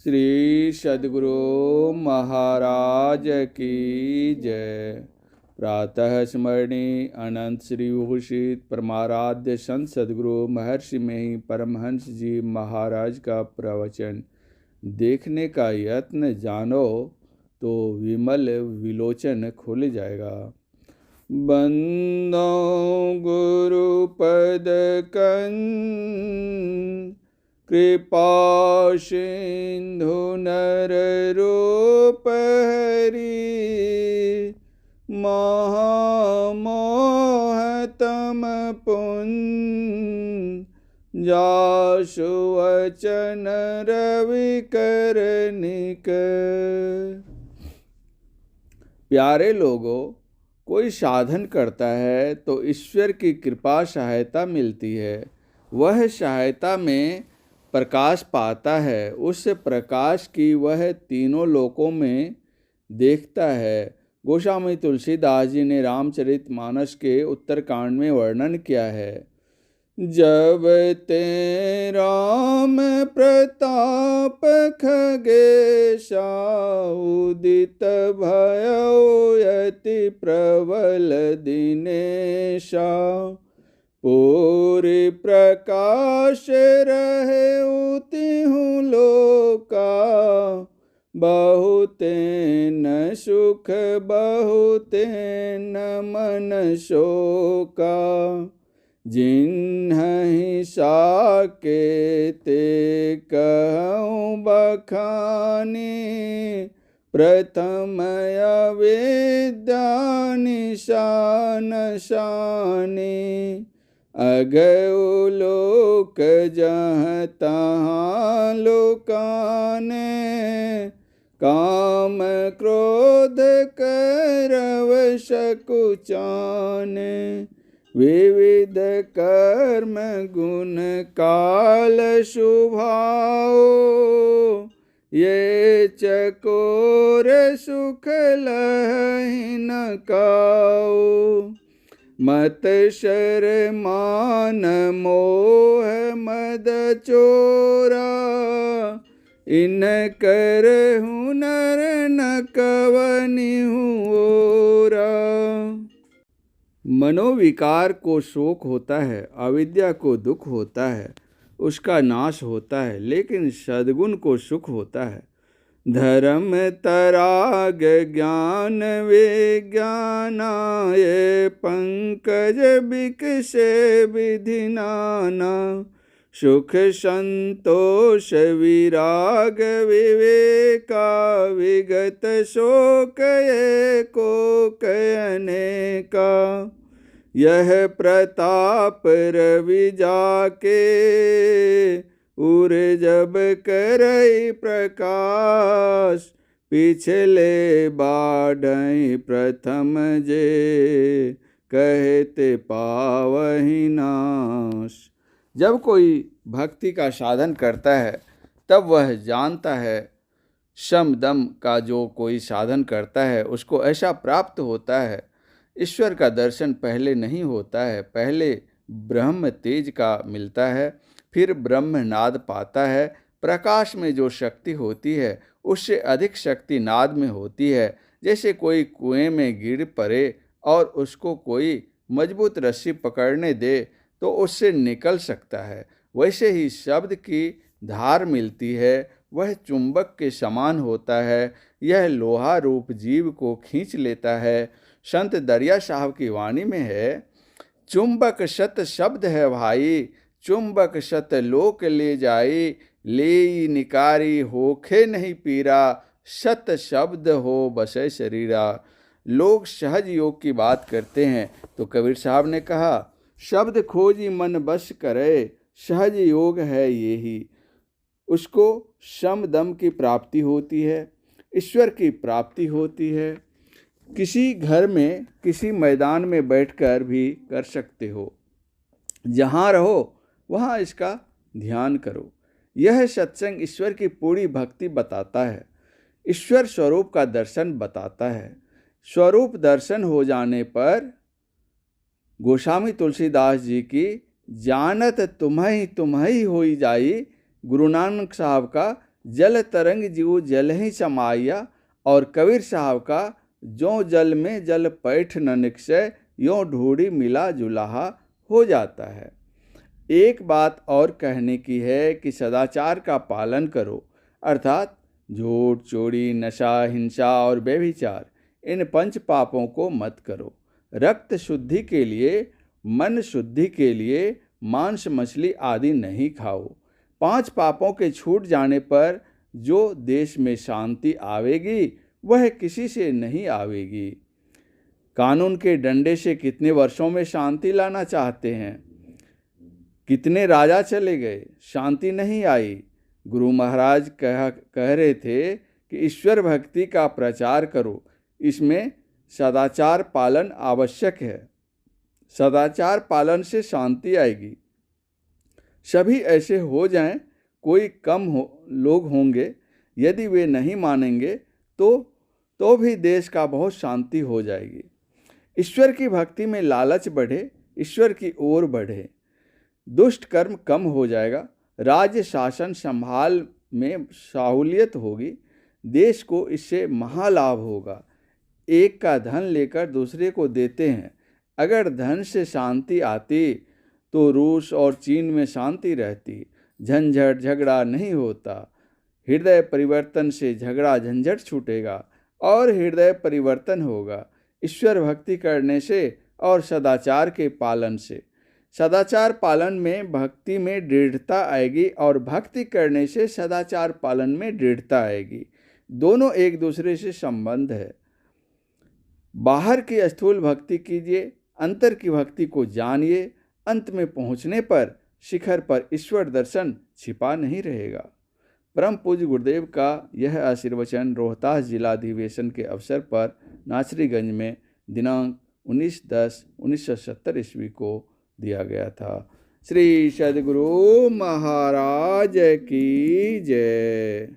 श्री सद्गुरु महाराज की जय। प्रातः स्मरणीय अनंत श्री विभूषित परमाराध्य संत सद्गुरु महर्षि में परमहंस जी महाराज का प्रवचन देखने का यत्न जानो तो विमल विलोचन खुल जाएगा। बंदो गुरु पद कंद कृपा सिंधु नर रूप हरि महामोहतम पुन जासु वचन रवि करनिक। प्यारे लोगों, कोई साधन करता है तो ईश्वर की कृपा सहायता मिलती है। वह सहायता में प्रकाश पाता है। उस प्रकाश की वह तीनों लोकों में देखता है। गोस्वामी तुलसीदास जी ने रामचरितमानस के उत्तरकांड में वर्णन किया है। जब ते राम प्रताप खगेशा उदित भयो यति प्रबल दिनेशा पूरी प्रकाश रहे तिहु लोका बहुते न सुख बहुते न मन शोका जिन्हि साके ते कहूँ बखानी प्रथम अविद्या निशान शानी अगौ लोक जहाँ तहाँ लोकाने काम क्रोध करव सकुचाने विविध कर्म गुण काल शुभाओ ये चकोर सुख लहि न काओ मत शर मान मोह मद चोरा इन कर हुनर न कवनि ओरा। मनोविकार को शोक होता है, अविद्या को दुख होता है, उसका नाश होता है, लेकिन सद्गुण को सुख होता है। धर्म तराग ज्ञान विज्ञाना ये पंकज बिकसे विधि नाना सुख संतोष विराग विवेका विगत शोक ये को कयने का यह प्रताप रवि जाके उर जब करई प्रकाश पिछले बाढ़ई प्रथम जे कहते पावहि नाश। जब कोई भक्ति का साधन करता है तब वह जानता है शम दम का जो कोई साधन करता है उसको ऐसा प्राप्त होता है। ईश्वर का दर्शन पहले नहीं होता है, पहले ब्रह्म तेज का मिलता है, फिर ब्रह्म नाद पाता है। प्रकाश में जो शक्ति होती है उससे अधिक शक्ति नाद में होती है। जैसे कोई कुएं में गिर पड़े और उसको कोई मजबूत रस्सी पकड़ने दे तो उससे निकल सकता है, वैसे ही शब्द की धार मिलती है, वह चुंबक के समान होता है। यह लोहा रूप जीव को खींच लेता है। संत दरिया साहब की वाणी में है, चुंबक शत शब्द है भाई, चुंबक शत लोक ले जाई, ले निकारी होखे नहीं पीरा, शत शब्द हो बसे शरीरा। लोग सहज योग की बात करते हैं तो कबीर साहब ने कहा, शब्द खोजी मन बस करे, सहज योग है यही। उसको शम दम की प्राप्ति होती है, ईश्वर की प्राप्ति होती है। किसी घर में किसी मैदान में बैठकर भी कर सकते हो। जहाँ रहो वहाँ इसका ध्यान करो। यह सत्संग ईश्वर की पूरी भक्ति बताता है, ईश्वर स्वरूप का दर्शन बताता है। स्वरूप दर्शन हो जाने पर गोस्वामी तुलसीदास जी की जानत तुम्हें होई जाई, गुरु नानक साहब का जल तरंग जीव जल ही समाया, और कबीर साहब का जो जल में जल पैठ न निक्षय, यों ढूढ़ी मिला जुलाहा हो जाता है। एक बात और कहने की है कि सदाचार का पालन करो, अर्थात झूठ, चोरी, नशा, हिंसा और व्यभिचार, इन 5 पापों को मत करो। रक्त शुद्धि के लिए, मन शुद्धि के लिए मांस मछली आदि नहीं खाओ। 5 पापों के छूट जाने पर जो देश में शांति आवेगी वह किसी से नहीं आवेगी। कानून के डंडे से कितने वर्षों में शांति लाना चाहते हैं? कितने राजा चले गए, शांति नहीं आई। गुरु महाराज कह रहे थे कि ईश्वर भक्ति का प्रचार करो, इसमें सदाचार पालन आवश्यक है। सदाचार पालन से शांति आएगी। सभी ऐसे हो जाएं, कोई कम लोग होंगे, यदि वे नहीं मानेंगे तो भी देश का बहुत शांति हो जाएगी। ईश्वर की भक्ति में लालच बढ़े, ईश्वर की ओर बढ़े, दुष्ट कर्म कम हो जाएगा, राज्य शासन संभाल में सहूलियत होगी, देश को इससे महालाभ होगा। एक का धन लेकर दूसरे को देते हैं। अगर धन से शांति आती तो रूस और चीन में शांति रहती, झंझट झगड़ा नहीं होता। हृदय परिवर्तन से झगड़ा झंझट छूटेगा और हृदय परिवर्तन होगा, ईश्वर भक्ति करने से और सदाचार के पालन से। सदाचार पालन में भक्ति में दृढ़ता आएगी और भक्ति करने से सदाचार पालन में दृढ़ता आएगी। दोनों एक दूसरे से संबंध है। बाहर की स्थूल भक्ति कीजिए, अंतर की भक्ति को जानिए। अंत में पहुंचने पर शिखर पर ईश्वर दर्शन छिपा नहीं रहेगा। परम पूज्य गुरुदेव का यह आशीर्वचन रोहतास जिला अधिवेशन के अवसर पर नासरीगंज में दिनांक 19/10/1970 ईस्वी को दिया गया था। श्री सद्गुरु महाराज की जय।